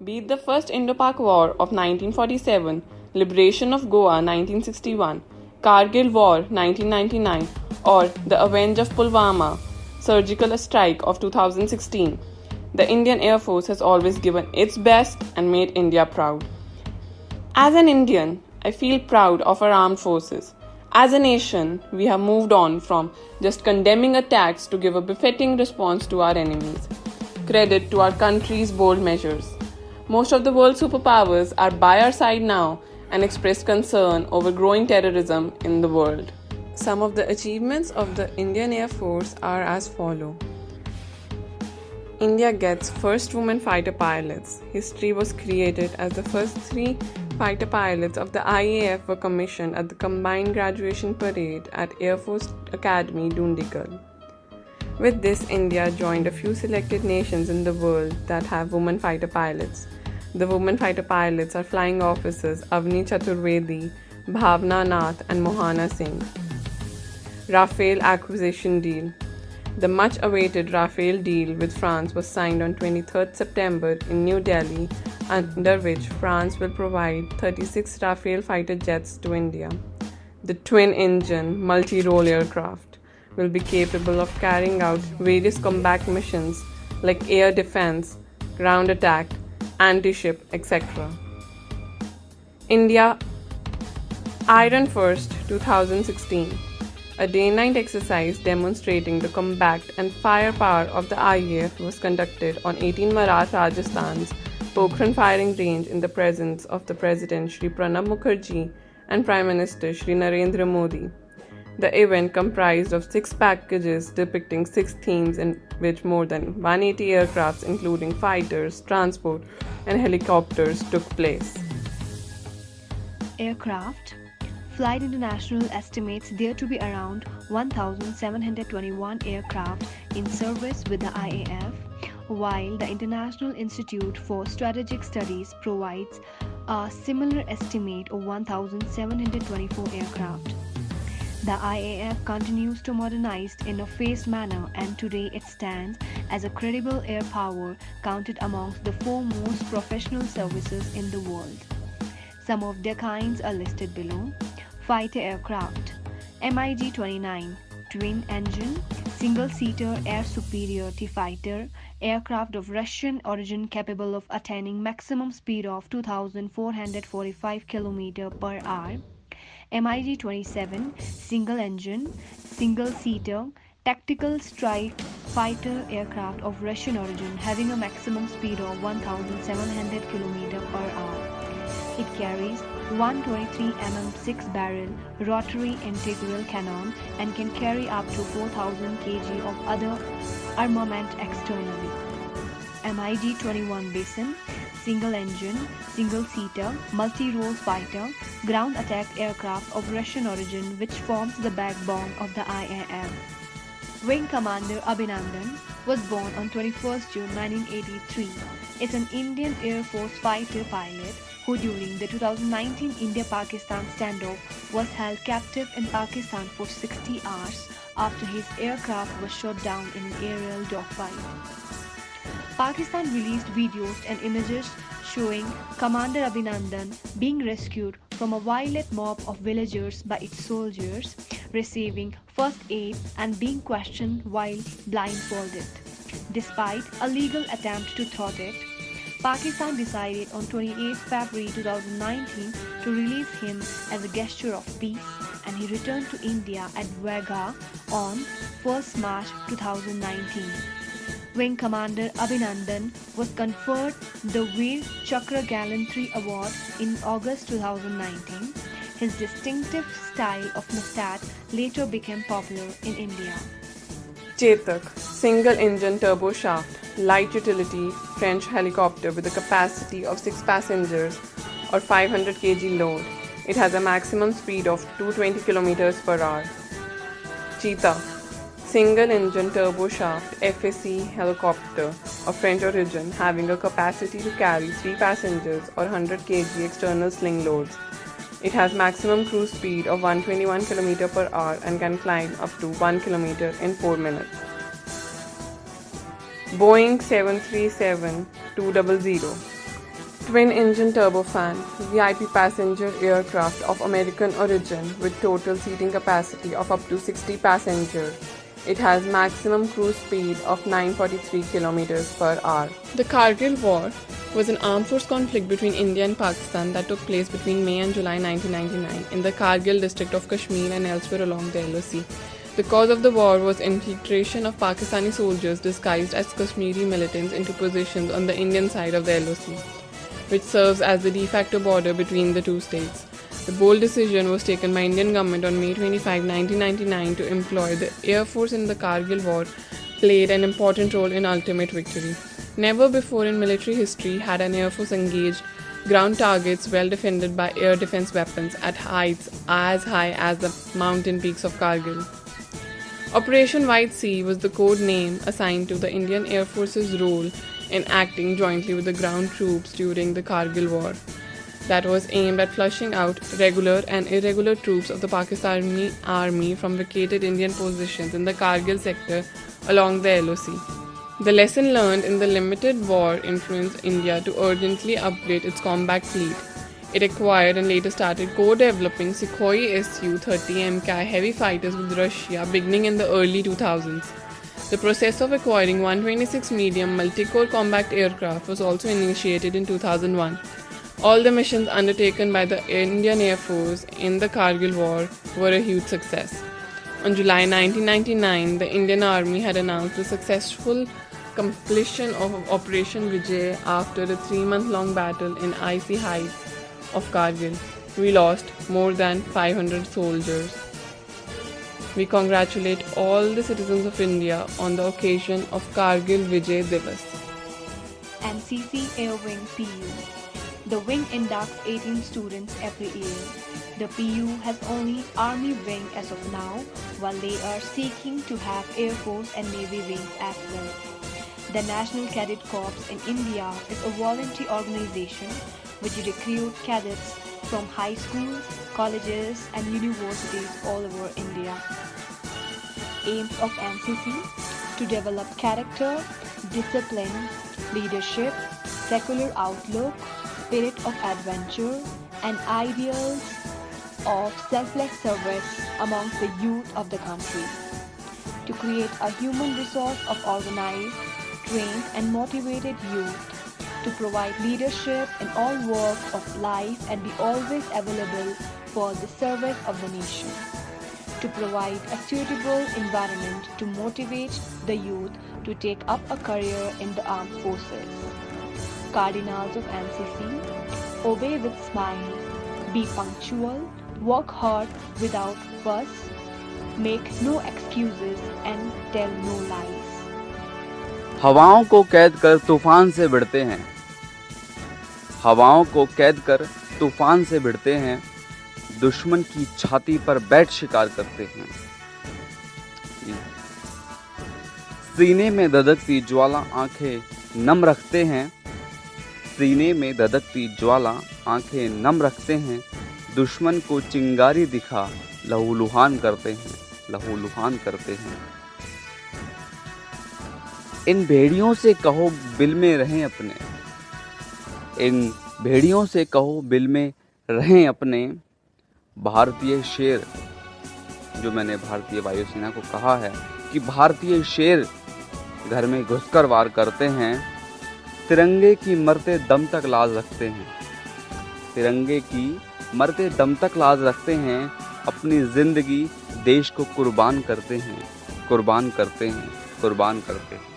Be it the First Indo-Pak War of 1947, Liberation of Goa 1961, Kargil War 1999, or the Avenge of Pulwama surgical strike of 2016, the Indian Air Force has always given its best and made India proud. As an Indian, I feel proud of our armed forces. As a nation, we have moved on from just condemning attacks to give a befitting response to our enemies. Credit to our country's bold measures. Most of the world's superpowers are by our side now and express concern over growing terrorism in the world. Some of the achievements of the Indian Air Force are as follow. India gets first woman fighter pilots. History was created as the first 3 fighter pilots of the IAF were commissioned at the combined graduation parade at Air Force Academy, Dundigal. With this, India joined a few selected nations in the world that have women fighter pilots. The women fighter pilots are flying officers Avni Chaturvedi, Bhavna Nath and Mohana Singh. RAFALE acquisition deal. The much-awaited RAFALE deal with France was signed on 23rd September in New Delhi, under which France will provide 36 RAFALE fighter jets to India. The twin-engine, multi-role aircraft will be capable of carrying out various combat missions like air defense, ground attack, anti-ship, etc. India AIRFORCE 2016, a day-night exercise demonstrating the combat and firepower of the IAF was conducted on 18 Marath, Rajasthan's Pokhran firing range in the presence of the President Shri Pranab Mukherjee and Prime Minister Shri Narendra Modi. The event comprised of 6 packages depicting 6 themes in which more than 180 aircrafts including fighters, transport and helicopters took place. Aircraft. Flight International estimates there to be around 1,721 aircraft in service with the IAF, while the International Institute for Strategic Studies provides a similar estimate of 1,724 aircraft. The IAF continues to modernize in a phased manner, and today it stands as a credible air power counted amongst the foremost professional services in the world. Some of their kinds are listed below. Fighter aircraft. MiG-29, twin-engine, single-seater air superiority fighter aircraft of Russian origin capable of attaining maximum speed of 2,445 km per hour. MiG-27, single-engine, single-seater, tactical strike fighter aircraft of Russian origin having a maximum speed of 1,700 km per hour. It carries 123 mm 6-barrel rotary integral cannon and can carry up to 4,000 kg of other armament externally. MiG-21 BISON, single-engine, single-seater, multi-role fighter, ground attack aircraft of Russian origin which forms the backbone of the IAF. Wing Commander Abhinandan was born on 21st June 1983. Is an Indian Air Force fighter pilot who during the 2019 India-Pakistan standoff was held captive in Pakistan for 60 hours after his aircraft was shot down in an aerial dogfight. Pakistan released videos and images showing Commander Abhinandan being rescued from a violent mob of villagers by its soldiers, receiving first aid and being questioned while blindfolded. Despite a legal attempt to thwart it, Pakistan decided on 28 February 2019 to release him as a gesture of peace, and he returned to India at Wagah on 1st March 2019. Wing Commander Abhinandan was conferred the Veer Chakra Gallantry Award in August 2019. His distinctive style of moustache later became popular in India. CHETAK, single-engine turboshaft, light utility French helicopter with a capacity of 6 passengers or 500 kg load. It has a maximum speed of 220 km per hour. Cheetah, single-engine turboshaft FAC helicopter of French origin having a capacity to carry 3 passengers or 100 kg external sling loads. It has maximum cruise speed of 121 km per hour and can climb up to 1 km in 4 minutes. BOEING 737-200, Twin-engine turbofan, VIP passenger aircraft of American origin with total seating capacity of up to 60 passengers. It has maximum cruise speed of 943 km per hour. The Kargil War was an armed force conflict between India and Pakistan that took place between May and July 1999 in the Kargil district of Kashmir and elsewhere along the LOC. The cause of the war was infiltration of Pakistani soldiers disguised as Kashmiri militants into positions on the Indian side of the LOC, which serves as the de facto border between the two states. The bold decision was taken by Indian government on May 25, 1999 to employ the Air Force in the Kargil War played an important role in ultimate victory. Never before in military history had an Air Force engaged ground targets well defended by air defense weapons at heights as high as the mountain peaks of Kargil. Operation White Sea was the code name assigned to the Indian Air Force's role in acting jointly with the ground troops during the Kargil War. That was aimed at flushing out regular and irregular troops of the Pakistani army from vacated Indian positions in the Kargil sector along the LOC. The lesson learned in the limited war influenced India to urgently upgrade its combat fleet. It acquired and later started co-developing Sukhoi Su-30 Mk heavy fighters with Russia beginning in the early 2000s. The process of acquiring 126 medium multi-core combat aircraft was also initiated in 2001. All the missions undertaken by the Indian Air Force in the Kargil War were a huge success. On July 1999, the Indian Army had announced the successful completion of Operation Vijay after a 3-month-long battle in icy heights of Kargil. We lost more than 500 soldiers. We congratulate all the citizens of India on the occasion of Kargil Vijay Divas. NCC Air Wing PU. The wing inducts 18 students every year. The PU has only Army wing as of now, while they are seeking to have Air Force and Navy wings as well. The National Cadet Corps in India is a voluntary organization which recruits cadets from high schools, colleges and universities all over India. Aims of NCC: to develop character, discipline, leadership, secular outlook, spirit of adventure and ideals of selfless service amongst the youth of the country. To create a human resource of organized, trained and motivated youth. To provide leadership in all walks of life and be always available for the service of the nation. To provide a suitable environment to motivate the youth to take up a career in the armed forces. Cardinals of NCC: obey with smile, be punctual, work hard without fuss, make no excuses and tell no lies. हवाओं को कैद कर तूफान से भिड़ते हैं, हवाओं को कैद कर तूफान से भिड़ते हैं, दुश्मन की छाती पर बैठ शिकार करते हैं। सीने में धधकती ज्वाला आंखें नम रखते हैं, सीने में धधकती ज्वाला आंखें नम रखते हैं, दुश्मन को चिंगारी दिखा लहूलुहान करते हैं, लहूलुहान करते हैं। इन भेड़ियों से कहो बिल में रहें अपने, इन भेड़ियों से कहो बिल में रहें अपने। भारतीय शेर, जो मैंने भारतीय वायुसेना को कहा है कि भारतीय शेर घर में घुसकर वार करते हैं, तिरंगे की मरते दम तक लाज रखते हैं, तिरंगे की मरते दम तक लाज रखते हैं, अपनी जिंदगी देश को कुर्बान करते हैं, कुर्बान करते हैं, कुर्बान करते हैं।